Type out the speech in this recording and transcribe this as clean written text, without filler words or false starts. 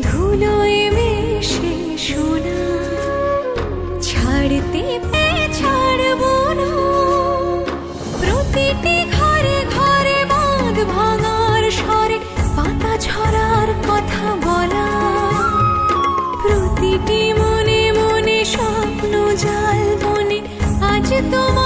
ধুলোয় মিশে সোনা, ছাড়তে ছাড়বো না। প্রতিটি ঘরে ঘরে বাঁধ ভাঙার স্বরে পাতা ঝরার কথা বলা, প্রতিটি মনে মনে স্বপ্ন জাল বনে আজ তোমার